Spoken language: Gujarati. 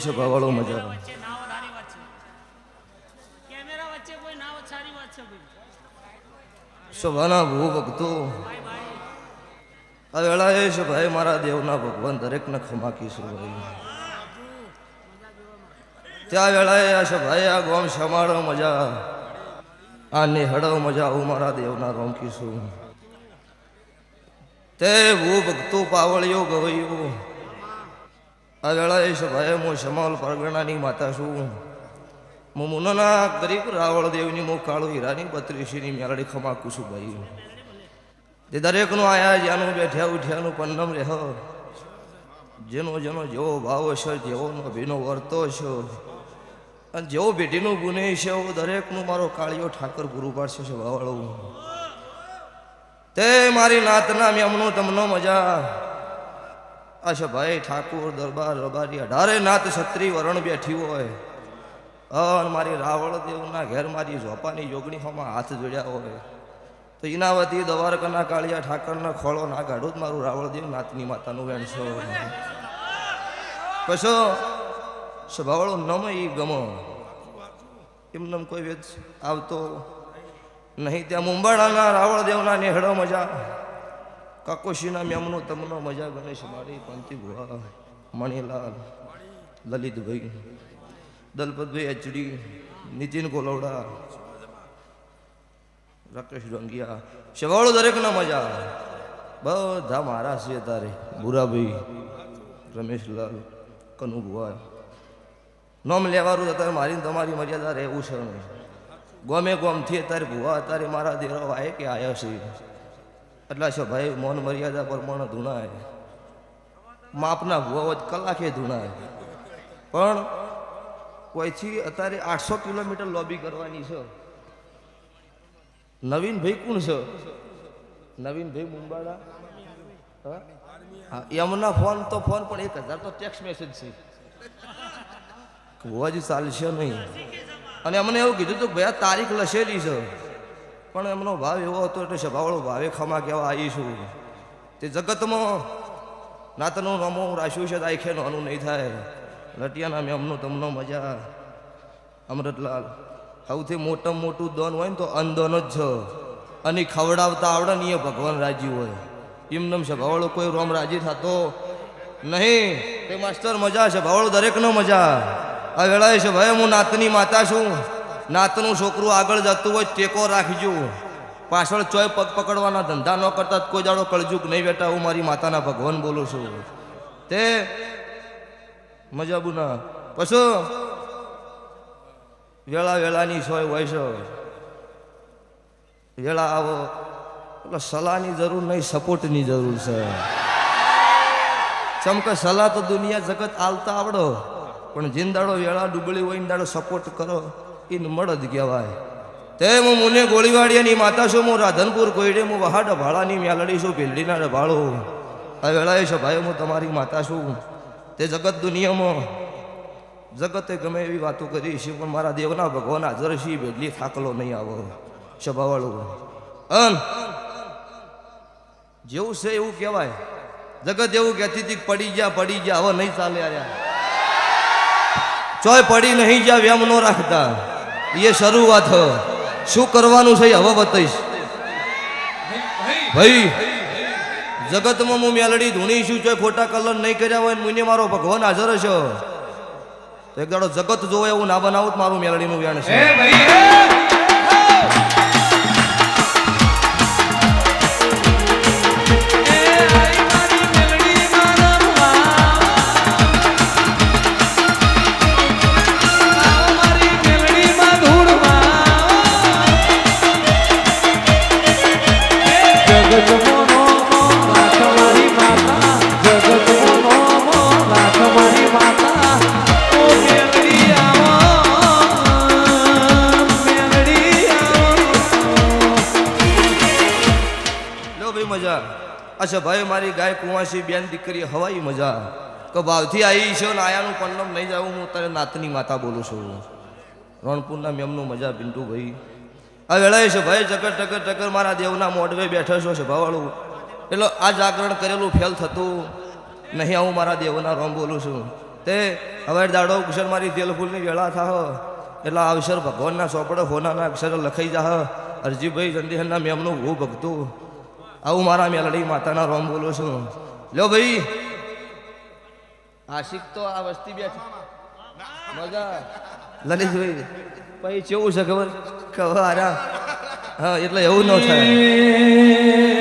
સભાવાળો મજા સભાના ભૂ ભક્તો આ વેળા એ છે ભાઈ મારા દેવના ભગવાન દરેકને ખમા કીશું ભાઈ ત્યાં વેળાએ આ છે ભાઈ આ ગોમ સમાડો મજા આ નિહળો મજા આવું મારા દેવના રોમ કીશું તે ભૂ ભક્તો પાવળિયો ગવૈયો આ વેળાએ છે ભાઈ હું સમાલ પરગણાની માતા છું હું મુનના ગરીબ રાવળ દેવની હું કાળુ હીરાની 32ની મેળડી ખમા કુશું ભાઈ તે દરેકનું આયા જ્યાંનું બેઠ્યા ઉઠ્યાનું પન્નમ રહો જેનો જેનો જેવો ભાવ છે જેવો અભિનો વર્તો છે અને જેવો બેટીનું ગુને છે એવો દરેકનું મારો કાળિયો ઠાકર પૂરું પાડશે છે ભાવાળો તે મારી નાતના મેમનું તમને મજા આશે ભાઈ ઠાકુર દરબાર રબારી 18 નાત છત્રી વરણ બેઠી હોય અને મારી રાવળ દેવના ઘેર મારી ઝોપાની યોગણી હોમાં હાથ જોડ્યા હોય તો ઇનાવતી દ્વારકાના કાળિયા ઠાકરના ખોળો ના કાઢું જ મારું રાવળદેવ નાતની માતાનું વેણ છો કશો સ્વભાવળો નમ ઈ ગમો એમનેમ કોઈ વેદ આવતો નહીં ત્યાં મુંબાણાના રાવળદેવના નેહડો મજા કાકોશીના મેમનો તમનો મજા ગણેશ મારી પંતી ભુવા મણીલાલ લલિતભાઈ દલપતભાઈ એચડી નીતિન ગોલવડા રાકેશ ડોંગિયા શેવાળો દરેકના મજા બધા મારા છે તારે ભૂરાભાઈ રમેશલાલ કનુ ભુવા નોમ લેવાનું અત્યારે મારી તમારી મર્યાદા રહેવું છે નહીં ગોમે ગોમથી અત્યારે ભુવા અત્યારે મારા દેરો આવે કે આવ્યા છે એટલા છે ભાઈ મૌન મર્યાદા પ્રમાણે ધૂણાય માપના ભુવા હોય કલાકે ધૂણાય પણ કોઈથી અત્યારે 800 કિલોમીટર લોબી કરવાની છે નવીનભાઈ કોણ છે નવીનભાઈ મુંબાડા હા એમના ફોન પણ 1000 તો ટેક્સ્ટ મેસેજ છે હોવાજી ચાલશે નહીં અને અમને એવું કીધું હતું ભાઈ તારીખ લખેલી છે પણ એમનો ભાવ એવો હતો એટલે સભાવાળો ભાવે ખમા કહેવા આવીશું તે જગતમાં નાતનું નામો રાખ્યું છે આખે નાનું નહીં થાય લટિયાના મેમનું તમને મજા અમૃતલાલ સૌથી મોટામાં મોટું દોન હોય ને તો અનદોન જ છે અને ખવડાવતા આવડે ને એ ભગવાન રાજી હોય એમનેમ છે ભાવળો કોઈ રોમ રાજી થતો નહીં તે માસ્ટર મજા છે ભાવળો દરેકનો મજા આ વેળાએ છે ભાઈ હું નાતની માતા છું નાતનું છોકરું આગળ જતું હોય ટેકો રાખજો પાછળ ચોય પગ પકડવાના ધંધા ન કરતા કોઈ દાડો કળજુક નહીં બેટા હું મારી માતાના ભગવાન બોલું છું તે મજા બુના પશુ વેળા વેળાની સોય હોય છે વેળા આવો એટલે સલાહની જરૂર નહીં સપોર્ટની જરૂર છે ચમકે સલાહ તો દુનિયા જગત આલતા આવડો પણ જીંદાડો વેળા ડૂબળી હોય ને દાડો સપોર્ટ કરો એને મળદ કહેવાય તે હું મુને ગોળીવાડિયાની માતા છું હું રાધનપુર કોઈડે હું વહાડ ભાડાની મેલડી છું ભીલડીના રભાળો આ વેળાએ છે ભાઈ હું તમારી માતા છું તે જગત દુનિયામાં જગતે ગમે એવી વાતો કરી છે પણ મારા દેવના ભગવાન હાજર છે ભેડલી થાકલો નહીં આવો સભાવાળું અન જેવું છે એવું કહેવાય જગત એવું કહેતી હતી પડી ગયા હવે નહીં ચાલે આયા ચોય પડી નહીં ગયા વ્યામ ન રાખતા એ શરૂઆત શું કરવાનું છે હવે બતાવીશ ભાઈ જગતમાં હું મેલડી ધૂણી છું ચોય ખોટા કલર નહીં કર્યા હોય મુને મારો ભગવાન હાજર છે એક દાડો જગત જોવે એવું ના બનાવું મારું મેલડીનું વ્યાણ છે અચ્છા ભાઈ મારી ગાય કુંવાસી બેન દીકરી હવાઈ મજા કે ભાવથી આવી છે ને આયાનું પન્નમ નહીં જાવું હું તારે નાતની માતા બોલું છું રણપુરના મેમનું મજા પિન્ટુભાઈ આ વેળાએ છે ભાઈ ચકર ટકર ટકર મારા દેવના મોઢવે બેઠો છો છે ભાવાળું એટલે આ જાગરણ કરેલું ફેલ થતું નહીં હું મારા દેવના રોમ બોલું છું તે હવે દાડો અક્ષર મારી તેલ ફૂલની વેળા થાહ એટલે આ અક્ષર ભગવાનના સોપડે હોનાના અક્ષર લખાઈ જાહ અરજીભાઈ ચંદીહરના મેમનું હું ભગતું આવું મારા મેલડી માતાના રોમ બોલું છું લ્યો ભાઈ આશિક તો આ વસ્તી બેઠી મજા લલિતભાઈ પછી કેવું છે ખબર ખબર હા એટલે એવું ન થાય